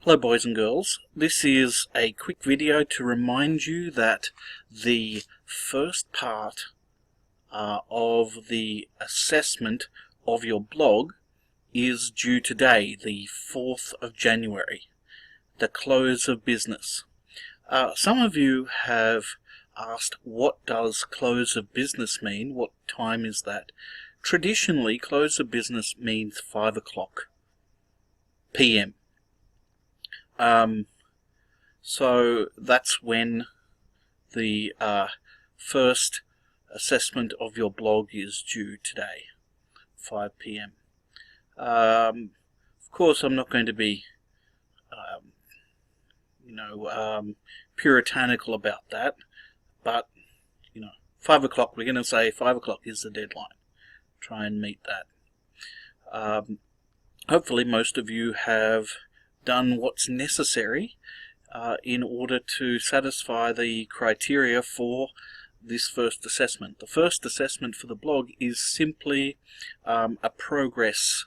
Hello boys and girls, this is a quick video to remind you that the first part of the assessment of your blog is due today, the 4th of January, the close of business. Some of you have asked, what does close of business mean? What time is that? Traditionally, close of business means 5 o'clock PM. So that's when the first assessment of your blog is due today, 5 PM. Of course, I'm not going to be, puritanical about that, but 5 o'clock. We're going to say 5 o'clock is the deadline. Try and meet that. Hopefully, most of you have done what's necessary in order to satisfy the criteria for this first assessment. The first assessment for the blog is simply a progress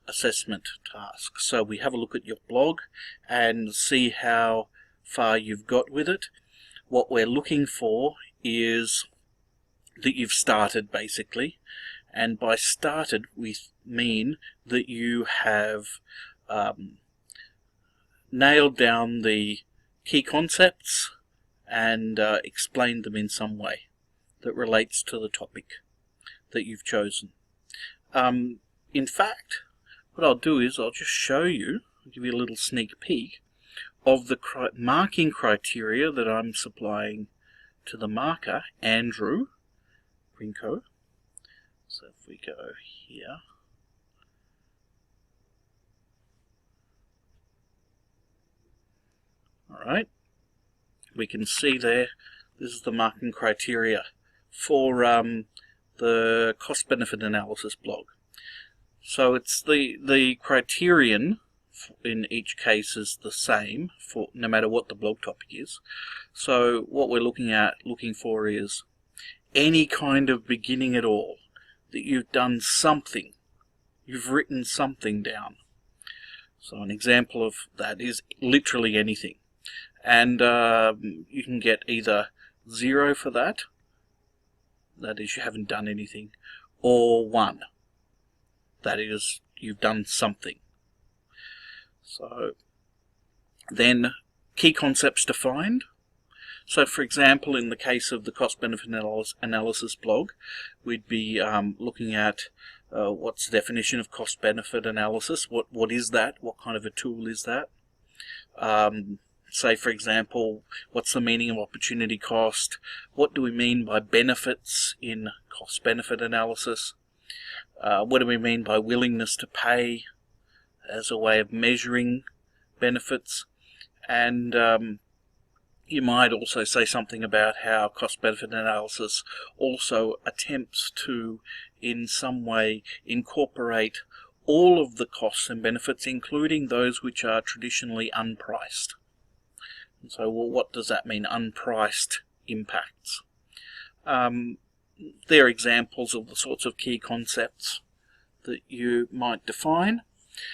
assessment task. So we have a look at your blog and see how far you've got with it. What we're looking for is that you've started, basically, and by started we mean that you have nailed down the key concepts and explained them in some way that relates to the topic that you've chosen. In fact, what I'll do is I'll just show you, give you a little sneak peek of the marking criteria that I'm supplying to the marker, Andrew Grinko. So if we go here, alright, we can see there, this is the marking criteria for the cost-benefit analysis blog. So it's the criterion in each case is the same for no matter what the blog topic is. So what we're looking for is any kind of beginning at all, that you've done something, you've written something down. So an example of that is literally anything. And you can get either 0 for that is you haven't done anything, or 1, that is you've done something. So then key concepts defined. So for example, in the case of the cost-benefit analysis blog, we'd be looking at what's the definition of cost-benefit analysis, what is that, what kind of a tool is that. Say, for example, what's the meaning of opportunity cost? What do we mean by benefits in cost-benefit analysis? What do we mean by willingness to pay as a way of measuring benefits? And you might also say something about how cost-benefit analysis also attempts to, in some way, incorporate all of the costs and benefits, including those which are traditionally unpriced. So, well, what does that mean, unpriced impacts? They're examples of the sorts of key concepts that you might define.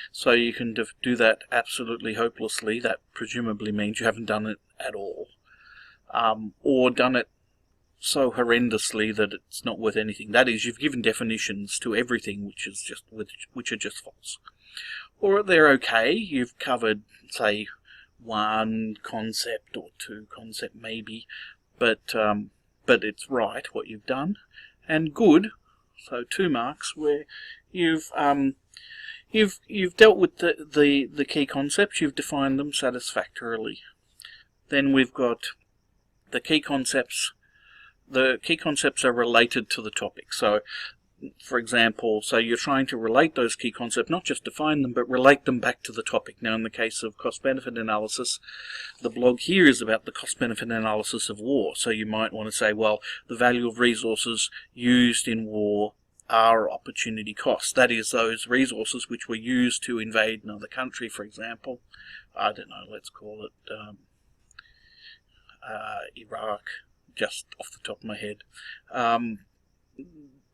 So you can do that absolutely hopelessly. That presumably means you haven't done it at all. Or done it so horrendously that it's not worth anything. That is, you've given definitions to everything which are just false. Or they're okay, you've covered, say, 1 concept or 2 concept maybe, but it's right what you've done. And good, so 2 marks, where you've dealt with the key concepts, you've defined them satisfactorily. Then we've got the key concepts. The key concepts are related to the topic. So for example, so you're trying to relate those key concepts, not just define them, but relate them back to the topic. Now, in the case of cost-benefit analysis, the blog here is about the cost-benefit analysis of war. So you might want to say, well, the value of resources used in war are opportunity costs. That is, those resources which were used to invade another country, for example. I don't know, let's call it Iraq, just off the top of my head.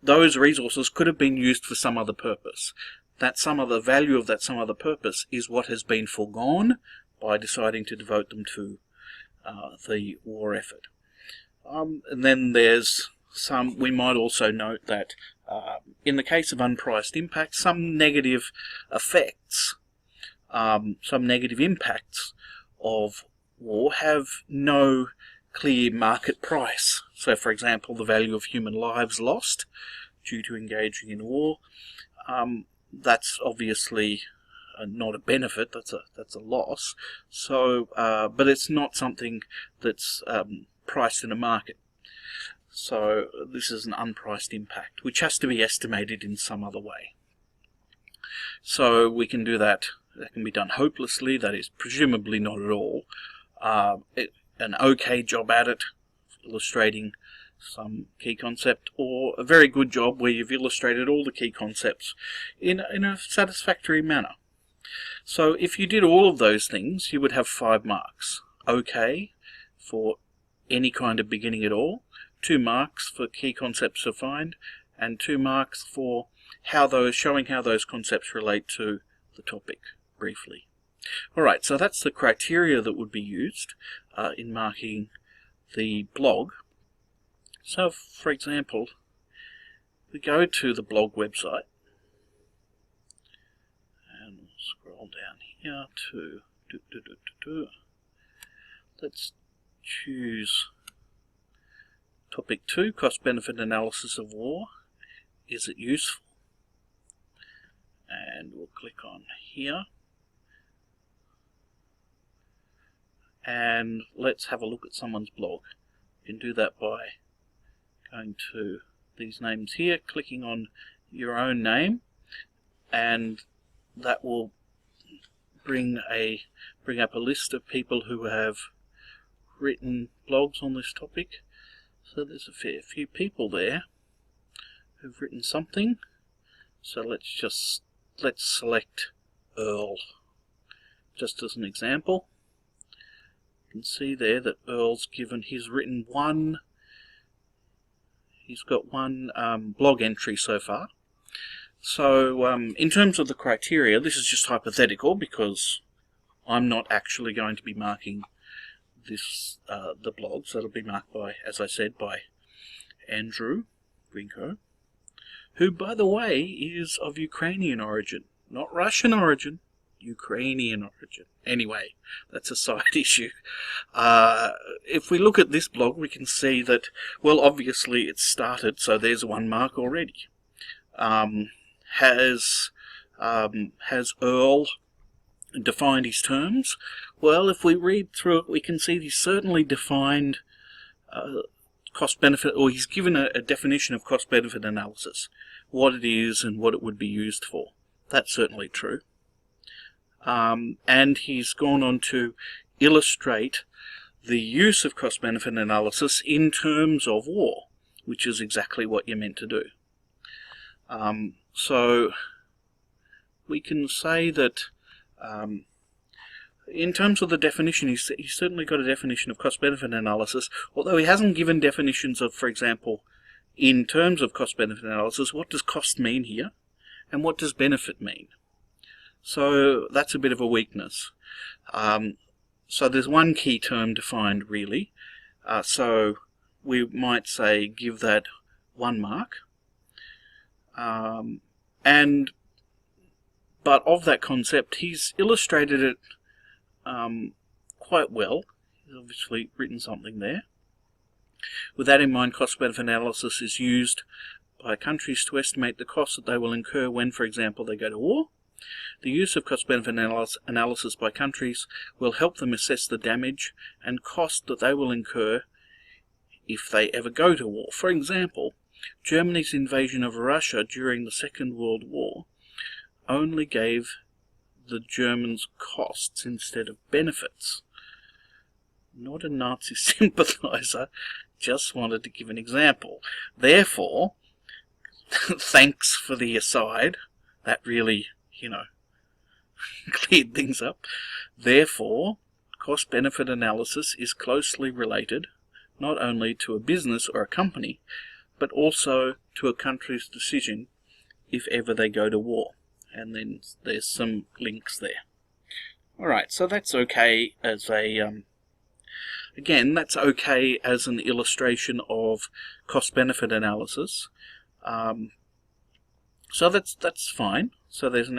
those resources could have been used for some other purpose. that the value of that some other purpose is what has been foregone by deciding to devote them to the war effort. And then there's we might also note that in the case of unpriced impact, some negative effects, some negative impacts of war have no clear market price. So, for example, the value of human lives lost due to engaging in war, that's obviously not a benefit, that's a loss. So, but it's not something that's priced in a market. So this is an unpriced impact, which has to be estimated in some other way. So we can do that. That can be done hopelessly, that is presumably not at all. An okay job at it, illustrating some key concept, or a very good job where you've illustrated all the key concepts in a satisfactory manner. So if you did all of those things, you would have 5 marks. Okay for any kind of beginning at all, 2 marks for key concepts defined, and 2 marks for showing how those concepts relate to the topic briefly. Alright, so that's the criteria that would be used in marking the blog. So, for example, we go to the blog website, and we'll scroll down here to, let's choose topic 2, cost-benefit analysis of war. Is it useful? And we'll click on here. And let's have a look at someone's blog. You can do that by going to these names here, clicking on your own name, and that will bring up a list of people who have written blogs on this topic. So there's a fair few people there who've written something. So let's select Earl just as an example. You can see there that Earl's he's got one blog entry so far. So in terms of the criteria, this is just hypothetical because I'm not actually going to be marking this the blog, so it'll be marked by, as I said, by Andrew Grinko, who, by the way, is of Ukrainian origin, not Russian origin, Ukrainian origin. Anyway, that's a side issue. If we look at this blog, we can see that, well, obviously it's started, so there's 1 mark already. Has Earl defined his terms? Well, if we read through it, we can see he's certainly defined cost-benefit, or he's given a definition of cost-benefit analysis, what it is and what it would be used for. That's certainly true. And he's gone on to illustrate the use of cost-benefit analysis in terms of war, which is exactly what you're meant to do. So we can say that in terms of the definition, he's certainly got a definition of cost-benefit analysis, although he hasn't given definitions of, for example, in terms of cost-benefit analysis, what does cost mean here, and what does benefit mean? So that's a bit of a weakness. So there's 1 key term defined, really. So we might say give that 1 mark. But of that concept, he's illustrated it quite well. He's obviously written something there. With that in mind, cost-benefit analysis is used by countries to estimate the costs that they will incur when, for example, they go to war. The use of cost-benefit analysis by countries will help them assess the damage and cost that they will incur if they ever go to war. For example, Germany's invasion of Russia during the Second World War only gave the Germans costs instead of benefits. Not a Nazi sympathizer, just wanted to give an example. Therefore, thanks for the aside, that really, cleared things up. Therefore, cost-benefit analysis is closely related not only to a business or a company, but also to a country's decision if ever they go to war. and then there's some links there. Alright, so that's okay as a again, that's okay as an illustration of cost-benefit analysis. So that's fine. So there's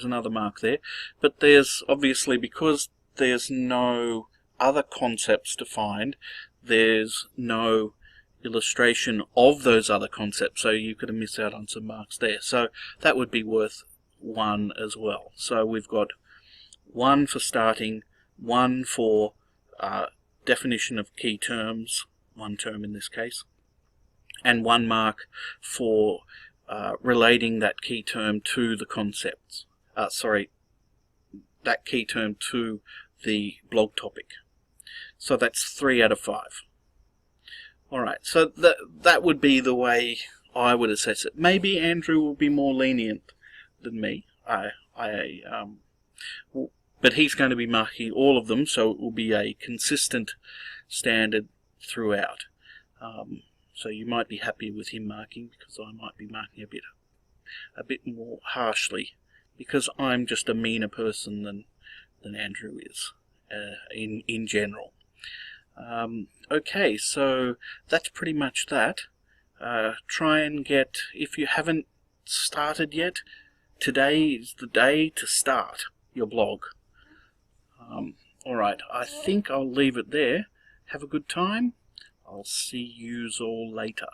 another mark there, but there's obviously, because there's no other concepts defined, there's no illustration of those other concepts, so you could have missed out on some marks there. So that would be worth 1 as well. So we've got 1 for starting, 1 for definition of key terms, 1 term in this case, and 1 mark for relating that key term to the concepts. That key term to the blog topic. So that's 3 out of 5. Alright, so that would be the way I would assess it. Maybe Andrew will be more lenient than me. But he's going to be marking all of them, so it will be a consistent standard throughout. So you might be happy with him marking, because I might be marking a bit more harshly, because I'm just a meaner person than Andrew is in general. Okay, so that's pretty much that. Try and get, if you haven't started yet, today is the day to start your blog. Alright, I think I'll leave it there. Have a good time. I'll see yous all later.